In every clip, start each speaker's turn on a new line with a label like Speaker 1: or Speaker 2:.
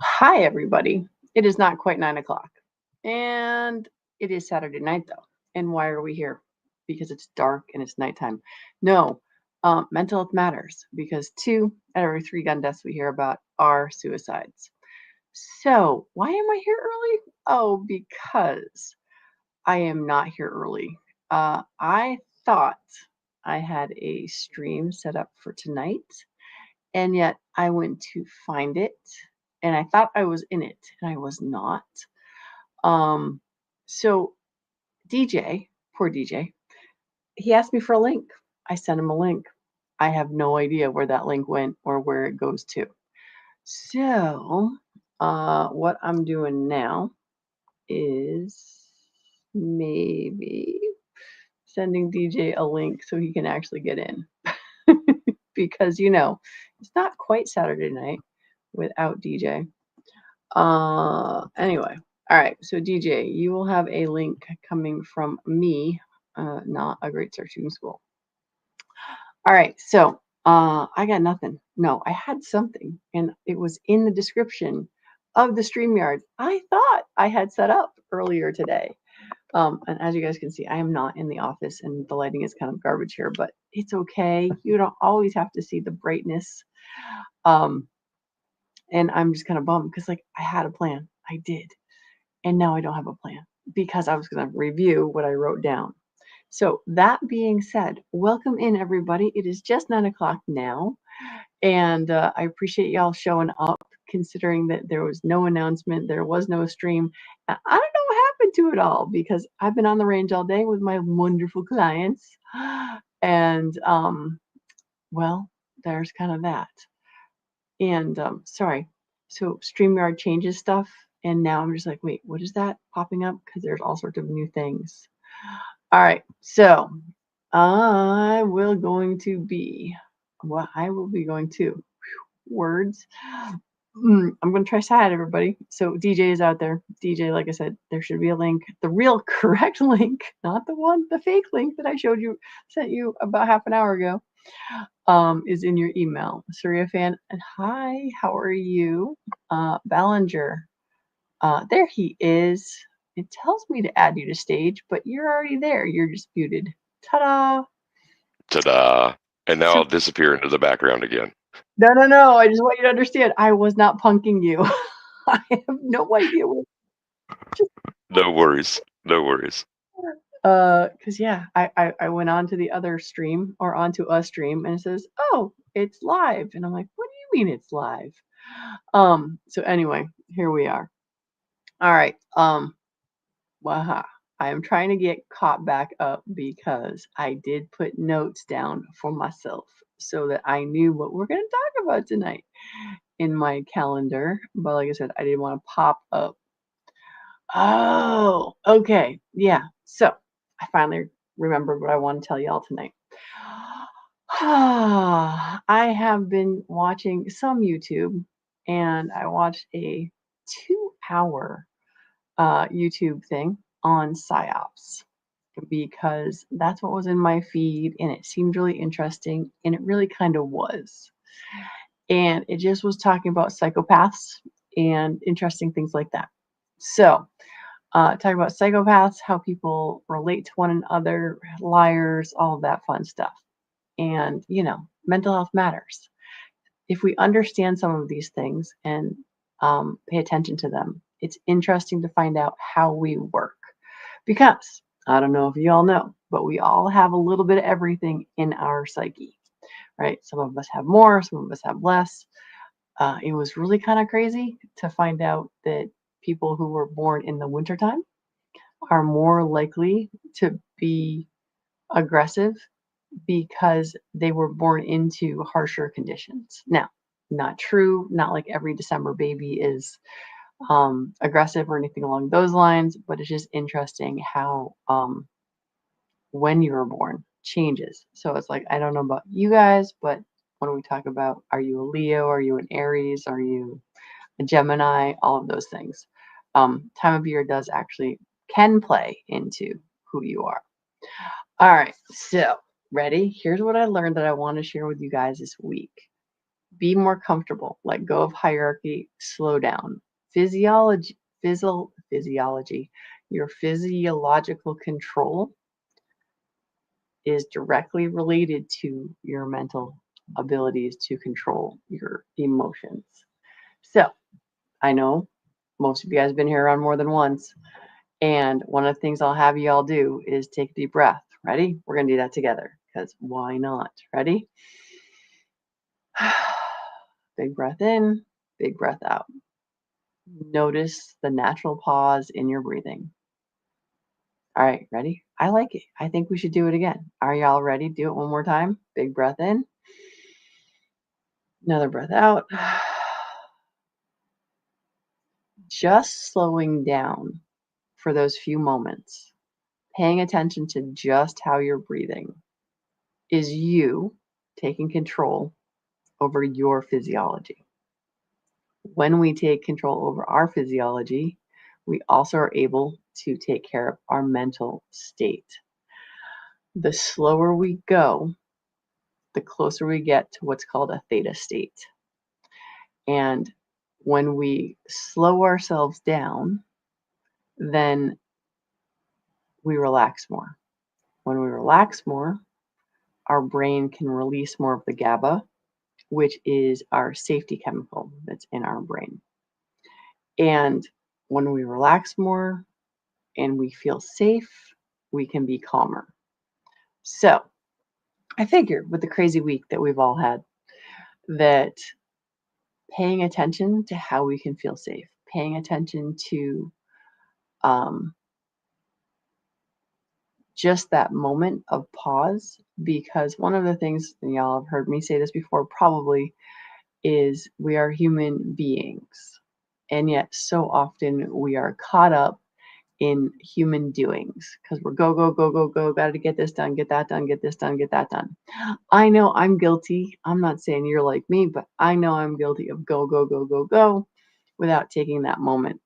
Speaker 1: Hi, everybody. It is not quite 9 o'clock. And it is Saturday night, though. And why are we here? Because it's dark and it's nighttime. No, mental health matters because 2 out of every 3 gun deaths we hear about are suicides. So, why am I here early? Oh, because I am not here early. I thought I had a stream set up for tonight, and yet I went to find it and I thought I was in it and I was not. Um, so DJ, poor DJ, he asked me for a link. I sent him a link. I have no idea where that link went or where it goes to. So, what I'm doing now is maybe sending DJ a link so he can actually get in. Because, it's not quite Saturday night without DJ. Anyway, all right. So DJ, you will have a link coming from me, not a Great Start Shooting School. All right. So, I got nothing. No, I had something, and it was in the description of the StreamYard I thought I had set up earlier today. And as you guys can see, I am not in the office, and the lighting is kind of garbage here, but it's okay. You don't always have to see the brightness. Um, and I'm just kind of bummed because, like, I had a plan. I did. And now I don't have a plan because I was going to review what I wrote down. So, that being said, welcome in everybody. It is just 9 o'clock now, and I appreciate y'all showing up. Considering that there was no announcement, there was no stream. I don't know what happened to it all because I've been on the range all day with my wonderful clients, and well, there's kind of that. And sorry, so StreamYard changes stuff, and now I'm just like, wait, what is that popping up? Because there's all sorts of new things. All right, so I will going to be, well, I will be going to words. I'm going to try sad, everybody. So DJ is out there. DJ, like I said, there should be a link, the real correct link, not the fake link that I sent you about half an hour ago. Is in your email. Surya fan, and hi, how are you? Ballinger, there he is. It tells me to add you to stage, but you're already there. You're disputed. Ta-da!
Speaker 2: Ta-da! And now
Speaker 1: So,
Speaker 2: I'll disappear into the background again.
Speaker 1: no. I just want you to understand, I was not punking you. I have no idea what. Just
Speaker 2: No worries. No worries.
Speaker 1: because yeah, I went on to the other stream or onto a stream, and it says, "Oh, it's live," and I'm like, "What do you mean it's live?" So anyway, here we are. All right. Waha. I am trying to get caught back up because I did put notes down for myself so that I knew what we're going to talk about tonight in my calendar. But like I said, I didn't want to pop up. Oh, okay. Yeah. So I finally remembered what I want to tell y'all tonight. I have been watching some YouTube, and I watched a 2 hour YouTube thing on psyops because that's what was in my feed and it seemed really interesting and it really kind of was. And it just was talking about psychopaths and interesting things like that. So, talking about psychopaths, how people relate to one another, liars, all of that fun stuff. And, mental health matters. If we understand some of these things and pay attention to them, it's interesting to find out how we work. Because I don't know if you all know, but we all have a little bit of everything in our psyche, right? Some of us have more, some of us have less. It was really kind of crazy to find out that people who were born in the wintertime are more likely to be aggressive because they were born into harsher conditions. Now, not true, not like every December baby is aggressive or anything along those lines, but it's just interesting how when you were born changes. So it's like, I don't know about you guys, but when we talk about are you a Leo, are you an Aries, are you a Gemini, all of those things, time of year does actually can play into who you are. All right, so ready? Here's what I learned that I want to share with you guys this week. Be more comfortable. Let go of hierarchy. Slow down. Physiology. Your physiological control is directly related to your mental abilities to control your emotions. So I know most of you guys have been here around more than once. And one of the things I'll have you all do is take a deep breath. Ready? We're going to do that together because why not? Ready? Big breath in, big breath out. Notice the natural pause in your breathing. All right, ready? I like it. I think we should do it again. Are y'all ready? Do it one more time. Big breath in. Another breath out. Just slowing down for those few moments, paying attention to just how you're breathing, is you taking control over your physiology. When we take control over our physiology, we also are able to take care of our mental state. The slower we go, the closer we get to what's called a theta state. And when we slow ourselves down, then we relax more. When we relax more, our brain can release more of the GABA, which is our safety chemical that's in our brain. And when we relax more and we feel safe, we can be calmer. So I figure with the crazy week that we've all had, that paying attention to how we can feel safe, paying attention to just that moment of pause, because one of the things, and y'all have heard me say this before probably, is we are human beings. And yet so often we are caught up in human doings because we're go, go, go, go, go, got to get this done, get that done, get this done, get that done. I know I'm guilty. I'm not saying you're like me, but I know I'm guilty of go, go, go, go, go without taking that moment.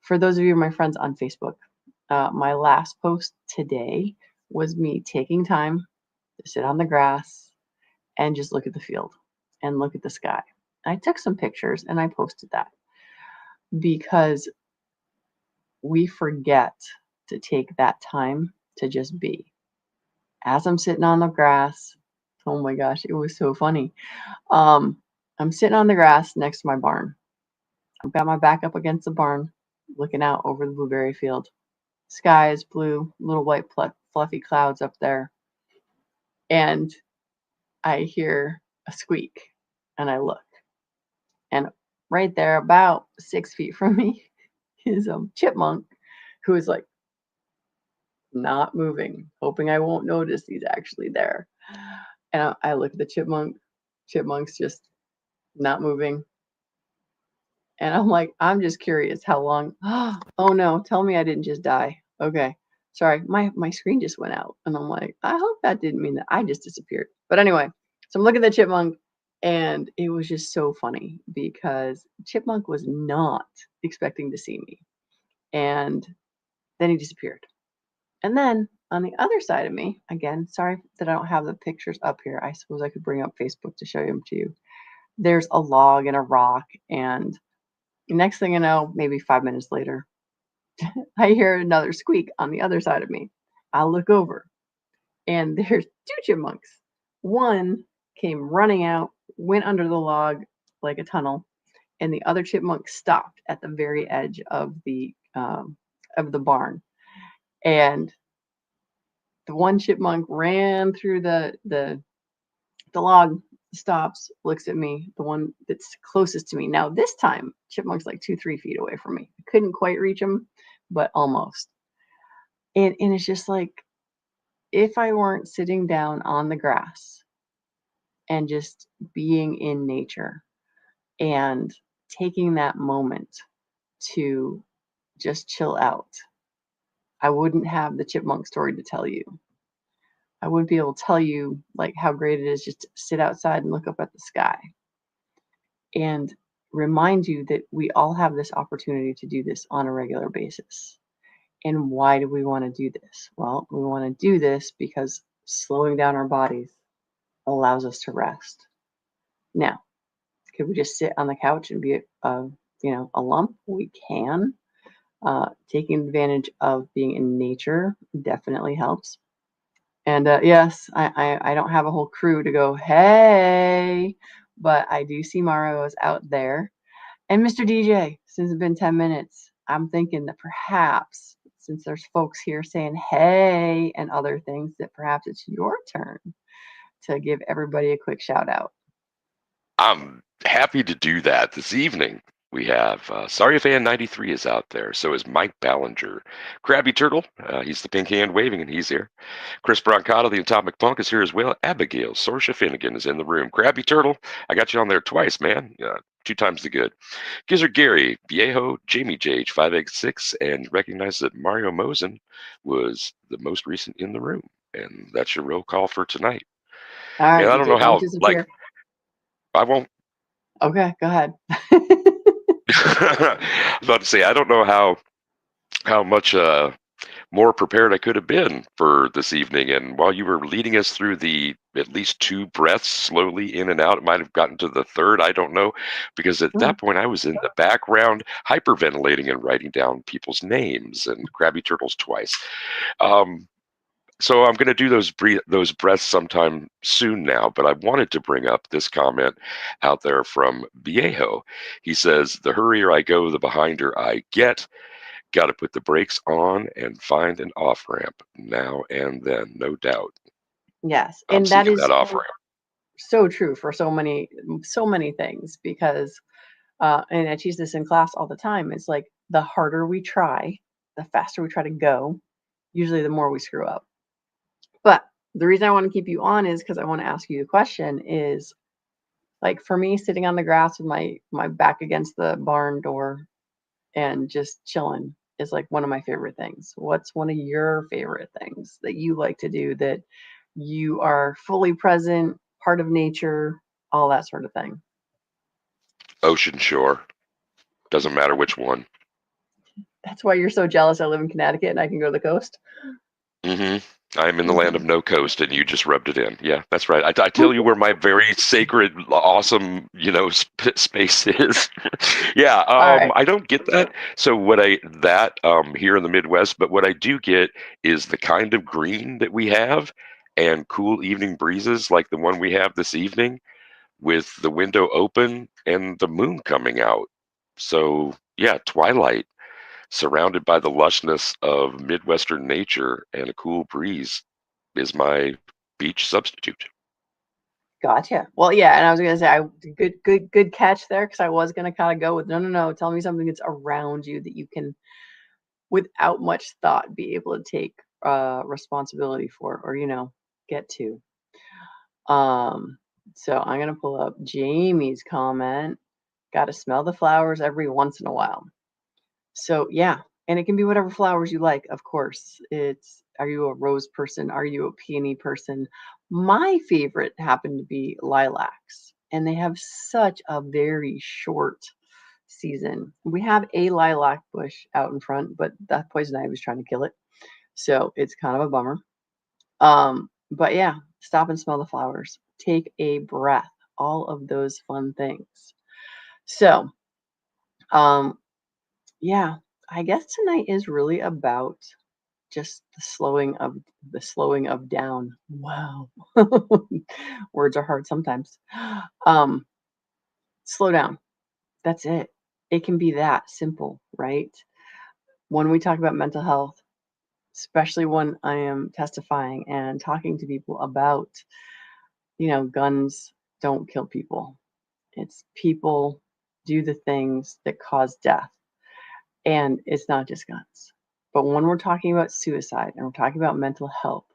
Speaker 1: For those of you, my friends on Facebook, my last post today was me taking time to sit on the grass and just look at the field and look at the sky. I took some pictures and I posted that because we forget to take that time to just be. As I'm sitting on the grass, oh my gosh, it was so funny. I'm sitting on the grass next to my barn. I've got my back up against the barn, looking out over the blueberry field. Sky is blue, little white fluffy clouds up there. And I hear a squeak and I look. And right there, about 6 feet from me, is a chipmunk who is like not moving, hoping I won't notice he's actually there. And I look at the chipmunk's just not moving. And I'm like, I'm just curious how long. Oh no, tell me I didn't just die. Okay. Sorry, my screen just went out. And I'm like, I hope that didn't mean that I just disappeared. But anyway, so I'm looking at the chipmunk and it was just so funny because chipmunk was not expecting to see me. And then he disappeared. And then on the other side of me, again, sorry that I don't have the pictures up here. I suppose I could bring up Facebook to show them to you. There's a log and a rock, and next thing I know, maybe 5 minutes later, I hear another squeak on the other side of me. I look over, and there's 2 chipmunks. One came running out, went under the log like a tunnel, and the other chipmunk stopped at the very edge of the barn. And the one chipmunk ran through the log, stops, looks at me, the one that's closest to me. Now this time, chipmunk's like 2-3 feet away from me. I couldn't quite reach him, but almost. And it's just like, if I weren't sitting down on the grass and just being in nature and taking that moment to just chill out, I wouldn't have the chipmunk story to tell you. I wouldn't be able to tell you like how great it is just to sit outside and look up at the sky and remind you that we all have this opportunity to do this on a regular basis. And why do we want to do this? Well, we want to do this because slowing down our bodies allows us to rest. Now, Could we just sit on the couch and be a lump? We can. Taking advantage of being in nature definitely helps. And yes, I don't have a whole crew to go, hey, but I do see Mario is out there. And Mr. DJ, since it's been 10 minutes, I'm thinking that perhaps, since there's folks here saying hey and other things, that perhaps it's your turn to give everybody a quick shout out.
Speaker 2: I'm happy to do that this evening. We have Sorry Fan 93 is out there. So is Mike Ballinger. Krabby Turtle, he's the pink hand waving, and he's here. Chris Brancato, the Atomic Punk, is here as well. Abigail Sorsha Finnegan is in the room. Krabby Turtle, I got you on there twice, man. 2 times the good. Gizzard Gary, Viejo, Jamie JH586, and recognize that Mario Mosen was the most recent in the room. And that's your roll call for tonight.
Speaker 1: All right,
Speaker 2: And I don't know
Speaker 1: DJ, don't
Speaker 2: how,
Speaker 1: disappear.
Speaker 2: I won't.
Speaker 1: Okay, go ahead.
Speaker 2: I was about to say, I don't know how much more prepared I could have been for this evening. And while you were leading us through the at least 2 breaths slowly in and out, it might have gotten to the third. I don't know, because at that point I was in the background hyperventilating and writing down people's names and Krabby Turtles twice. So I'm going to do those breaths sometime soon now, but I wanted to bring up this comment out there from Viejo. He says, the hurrier I go, the behinder I get. Got to put the brakes on and find an off ramp now and then, no doubt.
Speaker 1: Yes,
Speaker 2: I'm
Speaker 1: and that
Speaker 2: seeking
Speaker 1: is
Speaker 2: that off ramp.
Speaker 1: so true for so many things, because and I teach this in class all the time. It's like the harder we try, the faster we try to go, usually the more we screw up. But the reason I want to keep you on is because I want to ask you the question is, like, for me, sitting on the grass with my back against the barn door and just chilling is like one of my favorite things. What's one of your favorite things that you like to do, that you are fully present, part of nature, all that sort of thing?
Speaker 2: Ocean shore. Doesn't matter which one.
Speaker 1: That's why you're so jealous I live in Connecticut and I can go to the coast.
Speaker 2: I'm in the land of no coast, and you just rubbed it in. Yeah, that's right. I tell you where my very sacred, awesome, space is. Yeah,
Speaker 1: All right.
Speaker 2: I don't get that. So here in the Midwest, but what I do get is the kind of green that we have, and cool evening breezes like the one we have this evening, with the window open and the moon coming out. So yeah, twilight, surrounded by the lushness of Midwestern nature and a cool breeze, is my beach substitute.
Speaker 1: Gotcha. Well, yeah, and I was gonna say, good catch there, because I was gonna kind of go with no. Tell me something that's around you that you can, without much thought, be able to take responsibility for, or get to. So I'm gonna pull up Jamie's comment. Got to smell the flowers every once in a while. So yeah, and it can be whatever flowers you like, of course. Are you a rose person? Are you a peony person? My favorite happen to be lilacs, and they have such a very short season. We have a lilac bush out in front, but that poison ivy was trying to kill it. So it's kind of a bummer. But yeah, stop and smell the flowers. Take a breath. All of those fun things. So, yeah, I guess tonight is really about just the slowing of down. Wow. Words are hard sometimes. Um, Slow down. That's it. It can be that simple, right? When we talk about mental health, especially when I am testifying and talking to people about, guns don't kill people. It's people do the things that cause death. And it's not just guns. But when we're talking about suicide and we're talking about mental health,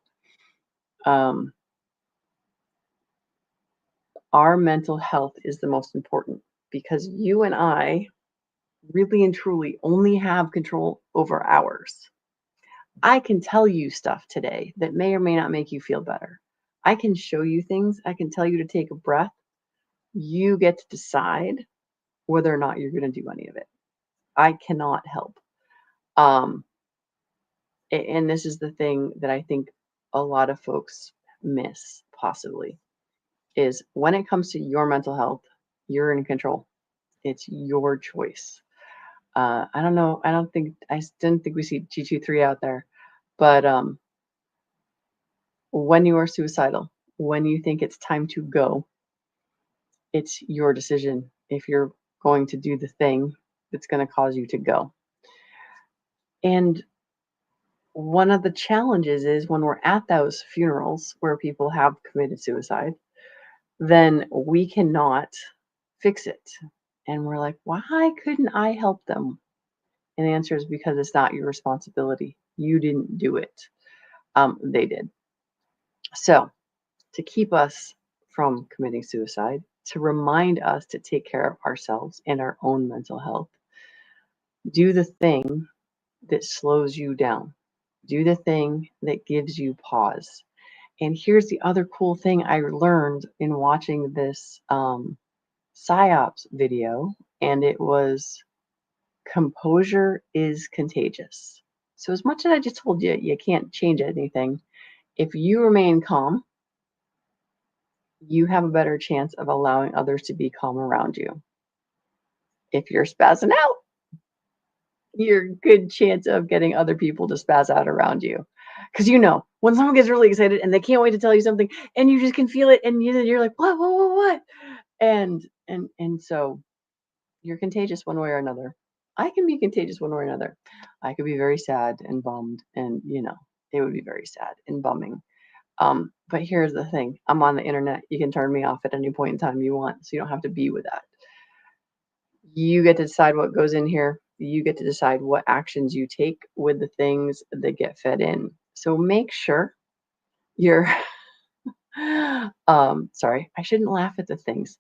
Speaker 1: our mental health is the most important, because you and I really and truly only have control over ours. I can tell you stuff today that may or may not make you feel better. I can show you things. I can tell you to take a breath. You get to decide whether or not you're going to do any of it. I cannot help. And this is the thing that I think a lot of folks miss, possibly, is when it comes to your mental health, You're in control. It's your choice. I don't know. I didn't think we see G23 out there, but when you are suicidal, when you think it's time to go, it's your decision if you're going to do the thing that's going to cause you to go. And one of the challenges is when we're at those funerals where people have committed suicide, then we cannot fix it. And we're like, why couldn't I help them? And the answer is because it's not your responsibility. You didn't do it. They did. So to keep us from committing suicide, to remind us to take care of ourselves and our own mental health, do the thing that slows you down. Do the thing that gives you pause. And here's the other cool thing I learned in watching this PSYOPs video, and it was composure is contagious. So as much as I just told you, you can't change anything. If you remain calm, you have a better chance of allowing others to be calm around you. If you're spazzing out, you're a good chance of getting other people to spaz out around you. Because when someone gets really excited and they can't wait to tell you something, and you just can feel it, and you're like, what? And so you're contagious one way or another. I can be contagious one way or another. I could be very sad and bummed, and it would be very sad and bumming. But here's the thing. I'm on the internet. You can turn me off at any point in time you want, so you don't have to be with that. You get to decide what goes in here. You get to decide what actions you take with the things that get fed in. So make sure you're sorry, I shouldn't laugh at the things.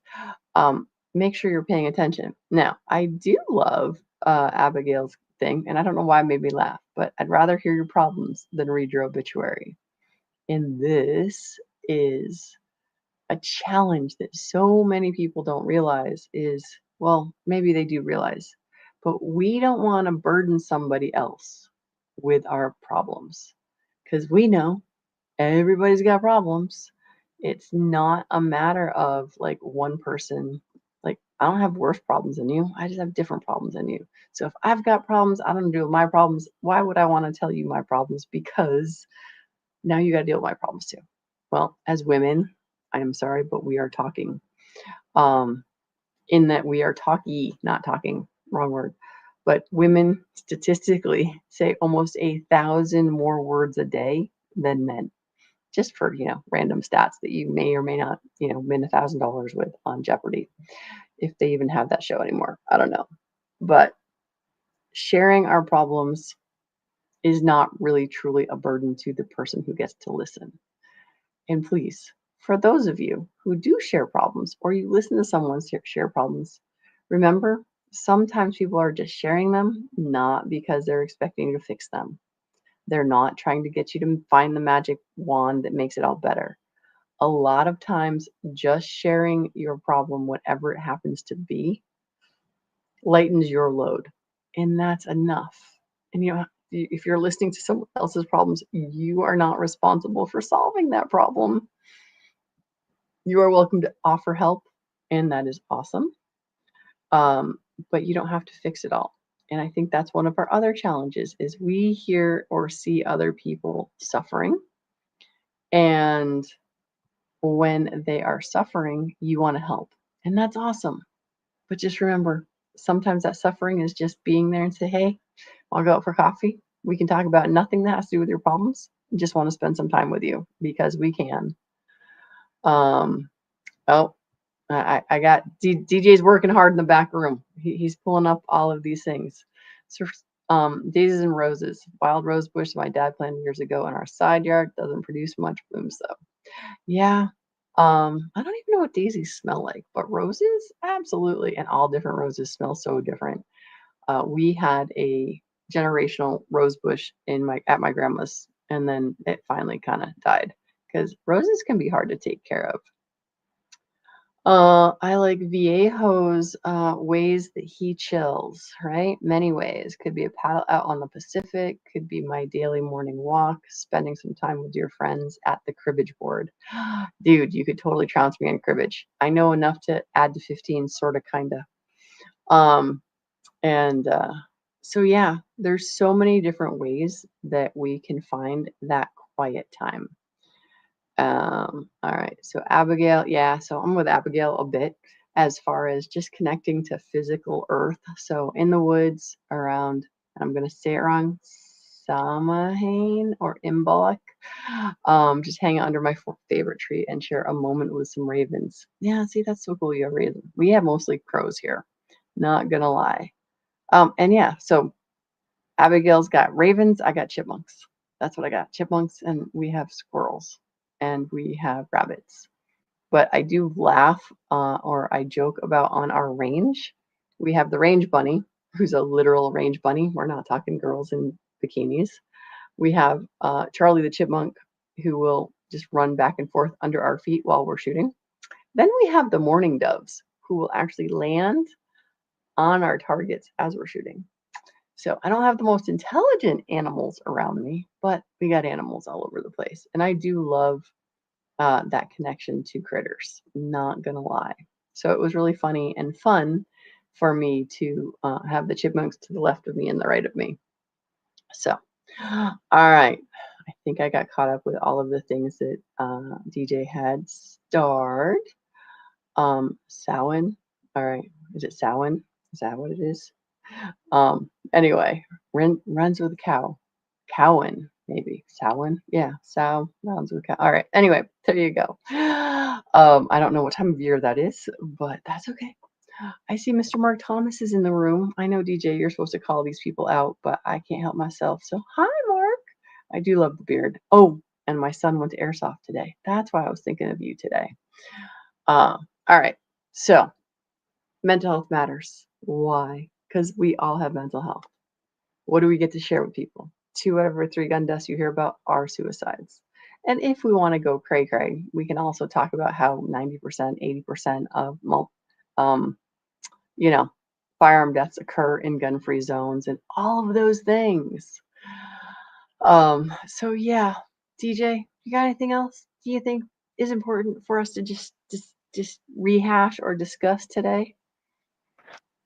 Speaker 1: Make sure you're paying attention. Now, I do love Abigail's thing, and I don't know why it made me laugh, but I'd rather hear your problems than read your obituary. And this is a challenge that so many people don't realize is, well, maybe they do realize, but we don't want to burden somebody else with our problems because we know everybody's got problems. It's not a matter of like one person. Like, I don't have worse problems than you. I just have different problems than you. So if I've got problems, I don't deal with my problems. Why would I want to tell you my problems? Because now you got to deal with my problems too. Well, as women, I am sorry, but we are talking. In that we are not talking, wrong word. But women statistically say almost 1,000 more words a day than men. Just for, random stats that you may or may not, win $1,000 with on Jeopardy. If they even have that show anymore. I don't know. But sharing our problems is not really truly a burden to the person who gets to listen. And please, for those of you who do share problems or you listen to someone share problems, remember, sometimes people are just sharing them, not because they're expecting you to fix them. They're not trying to get you to find the magic wand that makes it all better. A lot of times, just sharing your problem, whatever it happens to be, lightens your load. And that's enough. And if you're listening to someone else's problems, you are not responsible for solving that problem. You are welcome to offer help, and that is awesome. But you don't have to fix it all. And I think that's one of our other challenges is we hear or see other people suffering. And when they are suffering, you want to help. And that's awesome. But just remember, sometimes that suffering is just being there and say, hey, I'll go out for coffee. We can talk about nothing that has to do with your problems. I just want to spend some time with you because we can. I got DJ's working hard in the back room. He's pulling up all of these things. So, daisies and roses, wild rose bush my dad planted years ago in our side yard. Doesn't produce much blooms though. Yeah. I don't even know what daisies smell like, but roses, absolutely. And all different roses smell so different. We had a generational rose bush at my grandma's, and then it finally kind of died because roses can be hard to take care of. I like Viejo's ways that he chills, right? Many ways. Could be a paddle out on the Pacific, could be my daily morning walk, spending some time with your friends at the cribbage board. Dude, you could totally trounce me on cribbage. I know enough to add to 15, sort of, kind of. Um, and so, yeah, there's so many different ways that we can find that quiet time. All right. So Abigail, yeah, so I'm with Abigail a bit as far as just connecting to physical earth. So in the woods around, I'm gonna say it wrong, Samhain or Imbolc. Just hang out under my favorite tree and share a moment with some ravens. Yeah, see, that's so cool. You have ravens. We have mostly crows here. Not gonna lie. And yeah, so Abigail's got ravens, I got chipmunks. That's what I got. Chipmunks, and we have squirrels, and we have rabbits. But I do laugh, or I joke about on our range. We have the range bunny, who's a literal range bunny. We're not talking girls in bikinis. We have Charlie the chipmunk, who will just run back and forth under our feet while we're shooting. Then we have the mourning doves, who will actually land on our targets as we're shooting. So I don't have the most intelligent animals around me, but we got animals all over the place. And I do love that connection to critters, not gonna lie. So it was really funny and fun for me to have the chipmunks to the left of me and the right of me. So, all right. I think I got caught up with all of the things that DJ had starred. Samhain. All right. Is it Samhain? Is that what it is? Anyway, runs with a cow. Cowan, maybe. Samhain? Yeah, Sow runs with a cow. All right. Anyway, there you go. I don't know what time of year that is, but that's okay. I see Mr. Mark Thomas is in the room. I know, DJ, you're supposed to call these people out, but I can't help myself. So, hi, Mark. I do love the beard. Oh, and my son went to Airsoft today. That's why I was thinking of you today. All right. So, mental health matters. Why? Because we all have mental health. What do we get to share with people? 2 out of every 3 gun deaths you hear about are suicides. And if we want to go cray cray, we can also talk about how 90%, 80% of um, you know, firearm deaths occur in gun-free zones and all of those things. So yeah, DJ, you got anything else do you think is important for us to just rehash or discuss today?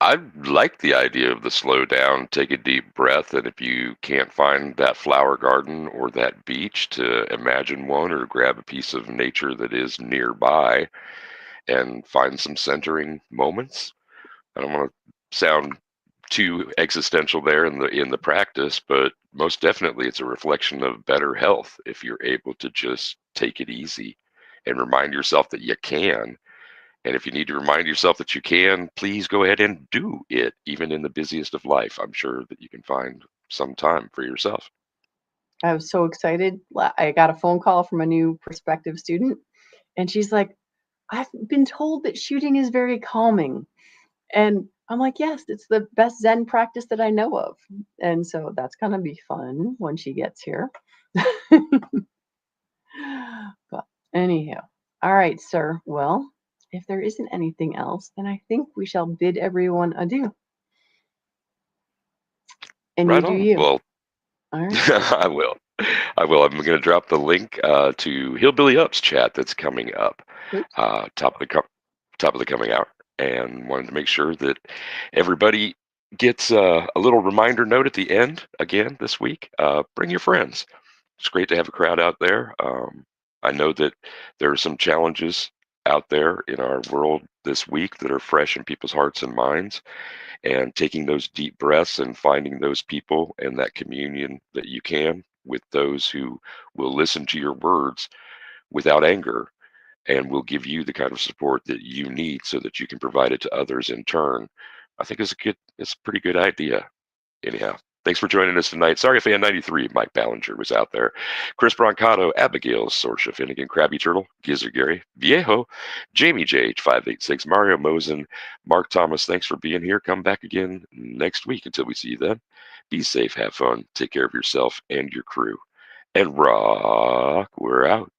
Speaker 2: I like the idea of the slow down, take a deep breath, and if you can't find that flower garden or that beach, to imagine one or grab a piece of nature that is nearby and find some centering moments. I don't want to sound too existential there in the practice, but most definitely it's a reflection of better health if you're able to just take it easy and remind yourself that you can. And if you need to remind yourself that you can, please go ahead and do it, even in the busiest of life. I'm sure that you can find some time for yourself.
Speaker 1: I was so excited. I got a phone call from a new prospective student, and she's like, I've been told that shooting is very calming. And I'm like, yes, it's the best Zen practice that I know of. And so that's going to be fun when she gets here. But anyhow, all right, sir. Well, if there isn't anything else, then I think we shall bid everyone adieu. And you
Speaker 2: Right
Speaker 1: do
Speaker 2: on.
Speaker 1: you.
Speaker 2: Well,
Speaker 1: All right.
Speaker 2: I will. I will. I'm going to drop the link to Hillbilly Up's chat that's coming up,
Speaker 1: Oops.
Speaker 2: top of the top of the coming hour, and wanted to make sure that everybody gets a little reminder note at the end again this week. Bring your friends. It's great to have a crowd out there. I know that there are some challenges out there in our world this week that are fresh in people's hearts and minds, and taking those deep breaths and finding those people and that communion that you can with those who will listen to your words without anger and will give you the kind of support that you need so that you can provide it to others in turn. I think it's a pretty good idea. Anyhow, thanks for joining us tonight. Sorry if Fan 93, Mike Ballinger was out there. Chris Brancato, Abigail Sorsha Finnegan, Krabby Turtle, Gizzard Gary, Viejo, Jamie JH586, Mario Mosen, Mark Thomas, thanks for being here. Come back again next week. Until we see you then, be safe, have fun, take care of yourself and your crew. And rock, we're out.